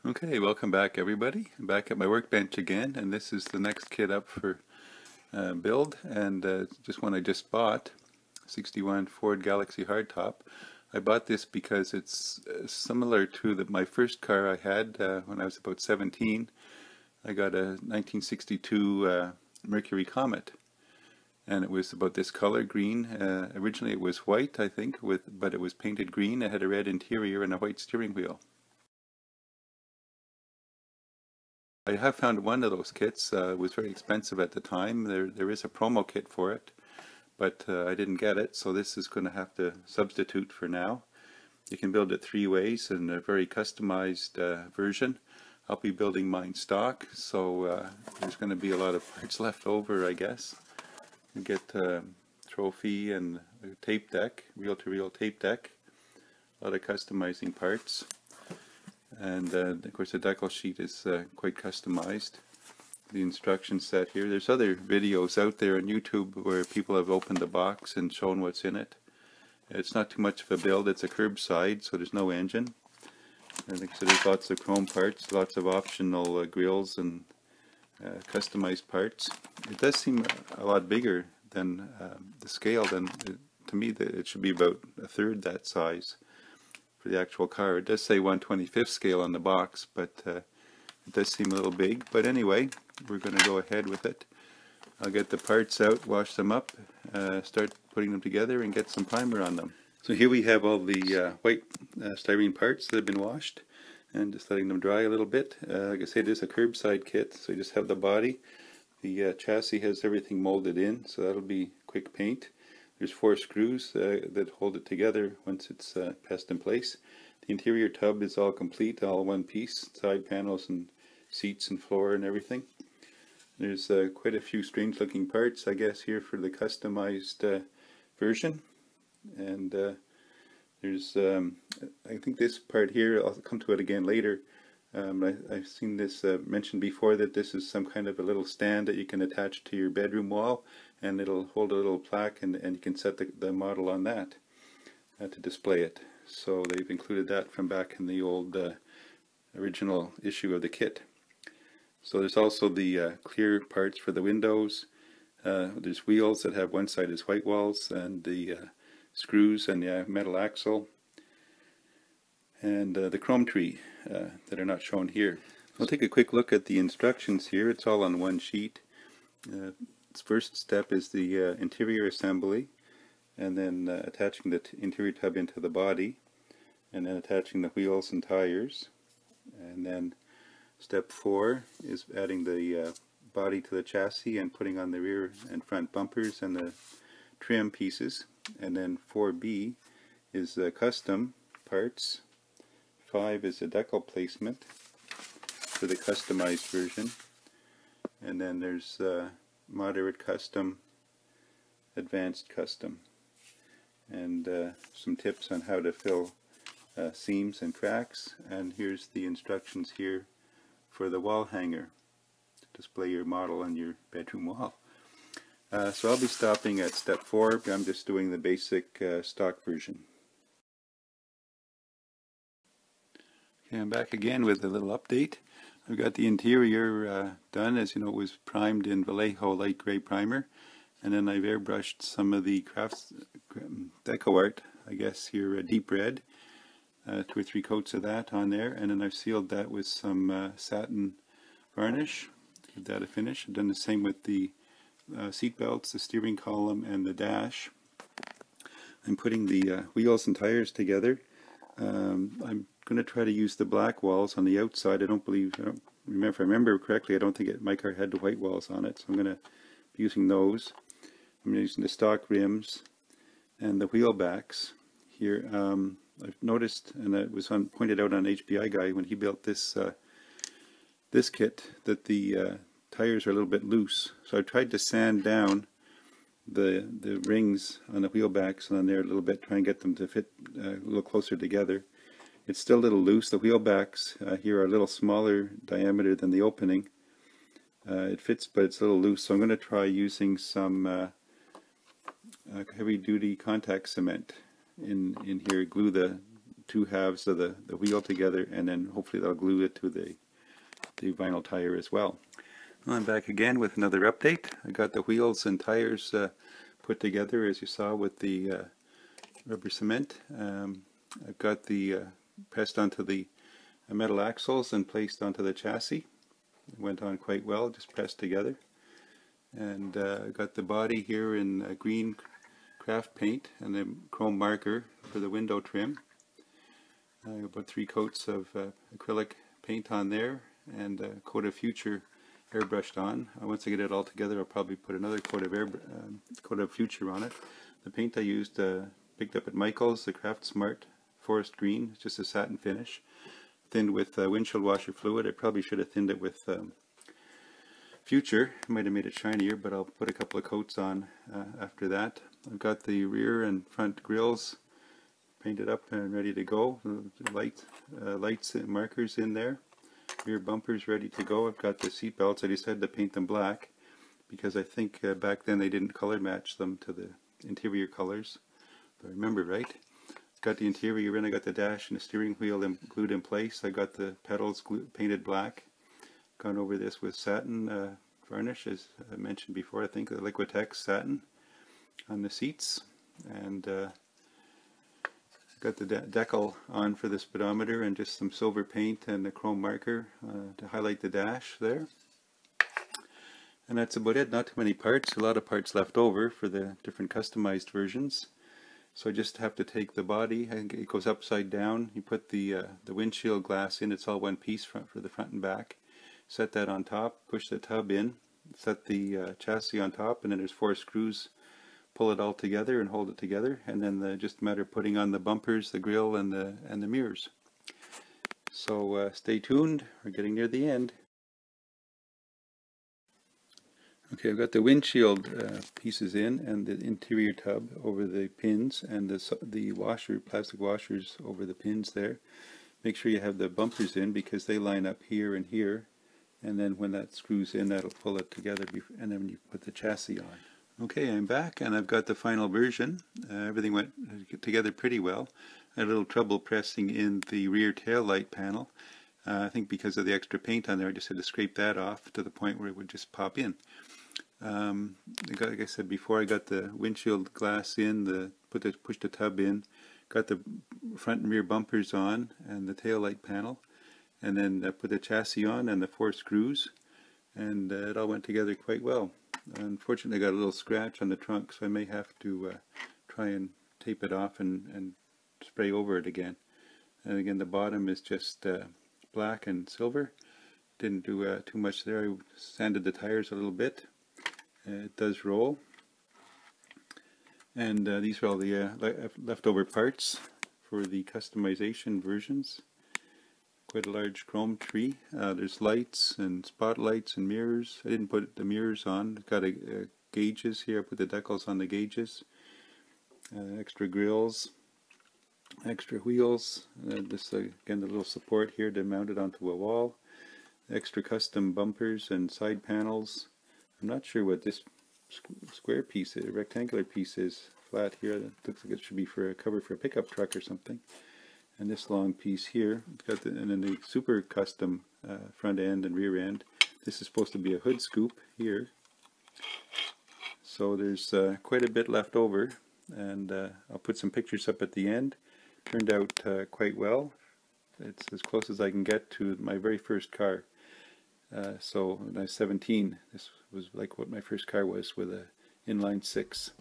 Okay, welcome back everybody. I'm back at my workbench again, and this is the next kit up for build, and just one I just bought, 61 Ford Galaxy hardtop. I bought this because it's similar to my first car I had when I was about 17. I got a 1962 Mercury Comet, and it was about this color, green. Originally it was white, I think, but it was painted green. It had a red interior and a white steering wheel. I have found one of those kits. It was very expensive at the time. There is a promo kit for it, but I didn't get it, so this is going to have to substitute for now. You can build it three ways in a very customized version. I'll be building mine stock, so there's going to be a lot of parts left over, I guess. You get a trophy and a tape deck, reel-to-reel tape deck, a lot of customizing parts. And of course the decal sheet is quite customized. The instruction set here. There's other videos out there on YouTube where people have opened the box and shown what's in it. It's not too much of a build. It's a curbside, so there's no engine. I think so. There's lots of chrome parts, lots of optional grills and customized parts. It does seem a lot bigger than the scale. To me, it should be about a third that size for the actual car. It does say 1/25th scale on the box, but it does seem a little big. But anyway, we're going to go ahead with it. I'll get the parts out, wash them up, start putting them together and get some primer on them. So here we have all the white styrene parts that have been washed and just letting them dry a little bit. Like I said, it is a curbside kit, so you just have the body. The chassis has everything molded in, so that'll be quick paint. There's 4 screws that hold it together once it's pressed in place. The interior tub is all complete, all one piece, side panels and seats and floor and everything. There's quite a few strange looking parts, I guess, here for the customized version. And there's, I think this part here, I'll come to it again later. I've seen this mentioned before, that this is some kind of a little stand that you can attach to your bedroom wall, and it'll hold a little plaque, and you can set the model on that to display it. So they've included that from back in the old original issue of the kit. So there's also the clear parts for the windows. There's wheels that have one side as white walls, and the screws and the metal axle, and the chrome tree that are not shown here. We'll take a quick look at the instructions here. It's all on one sheet. Its first step is the interior assembly, and then attaching the interior tub into the body, and then attaching the wheels and tires. And then step 4 is adding the body to the chassis and putting on the rear and front bumpers and the trim pieces. And then 4B is custom parts. 5 is a decal placement for the customized version. And then there's moderate custom, advanced custom, and some tips on how to fill seams and cracks. And here's the instructions here for the wall hanger to display your model on your bedroom wall. So I'll be stopping at step 4. I'm just doing the basic stock version. Okay, I'm back again with a little update. I've got the interior done. As you know, it was primed in Vallejo light gray primer, and then I've airbrushed some of the crafts deco art, I guess here, deep red, 2 or 3 coats of that on there, and then I've sealed that with some satin varnish, give that a finish. I've done the same with the seat belts, the steering column, and the dash. I'm putting the wheels and tires together. I'm going to try to use the black walls on the outside. I don't remember, if I remember correctly, I don't think my car had the white walls on it, so I'm going to be using those. I'm using the stock rims and the wheel backs here. I've noticed, and it was pointed out on HPI Guy when he built this this kit, that the tires are a little bit loose. So I tried to sand down the rings on the wheel backs on there a little bit, try and get them to fit a little closer together. It's still a little loose. The wheel backs here are a little smaller diameter than the opening. It fits, but it's a little loose, so I'm going to try using some heavy duty contact cement in here, glue the two halves of the wheel together, and then hopefully they'll glue it to the vinyl tire as well. Well, I'm back again with another update. I got the wheels and tires put together as you saw with the rubber cement. I've got the pressed onto the metal axles and placed onto the chassis. It went on quite well, just pressed together. And I got the body here in green craft paint and a chrome marker for the window trim. About 3 coats of acrylic paint on there and a coat of Future airbrushed on. Once I get it all together, I'll probably put another coat of Future on it. The paint I used picked up at Michael's, the Craft Smart Forest Green. It's just a satin finish, thinned with windshield washer fluid. I probably should have thinned it with Future. Might have made it shinier, but I'll put a couple of coats on after that. I've got the rear and front grills painted up and ready to go. Lights and markers in there. Rear bumpers ready to go. I've got the seat belts. I decided to paint them black because I think back then they didn't color match them to the interior colors, if I remember right. Got the interior in. I got the dash and the steering wheel glued in place. I got the pedals painted black. Gone over this with satin varnish, as I mentioned before. I think the Liquitex satin on the seats, and got the decal on for the speedometer and just some silver paint and a chrome marker to highlight the dash there. And that's about it. Not too many parts. A lot of parts left over for the different customized versions. So I just have to take the body, and it goes upside down. You put the windshield glass in. It's all one piece for the front and back. Set that on top, push the tub in, set the chassis on top, and then there's 4 screws. Pull it all together and hold it together, and then just a matter of putting on the bumpers, the grille, and the mirrors. So stay tuned. We're getting near the end. Okay, I've got the windshield pieces in and the interior tub over the pins, and the plastic washers over the pins there. Make sure you have the bumpers in because they line up here and here. And then when that screws in, that'll pull it together, and then you put the chassis on. Okay, I'm back, and I've got the final version. Everything went together pretty well. I had a little trouble pressing in the rear tail light panel. I think because of the extra paint on there, I just had to scrape that off to the point where it would just pop in. Like I said before, I got the windshield glass in, pushed the tub in, got the front and rear bumpers on, and the tail light panel. And then put the chassis on and the 4 screws, and it all went together quite well. Unfortunately, I got a little scratch on the trunk, so I may have to try and tape it off and spray over it again. And again, the bottom is just black and silver. Didn't do too much there. I sanded the tires a little bit. It does roll. And these are all the leftover parts for the customization versions. Quite a large chrome tree. There's lights and spotlights and mirrors. I didn't put the mirrors on. It's got gauges here. I put the decals on the gauges. Extra grills, extra wheels. This again, the little support here to mount it onto a wall. Extra custom bumpers and side panels. I'm not sure what this square piece is, rectangular piece is, flat here. It looks like it should be for a cover for a pickup truck or something. And this long piece here, it's got and then the super custom front end and rear end. This is supposed to be a hood scoop here. So there's quite a bit left over, and I'll put some pictures up at the end. Turned out quite well. It's as close as I can get to my very first car. So when I was 17, this was like what my first car was, with a inline 6.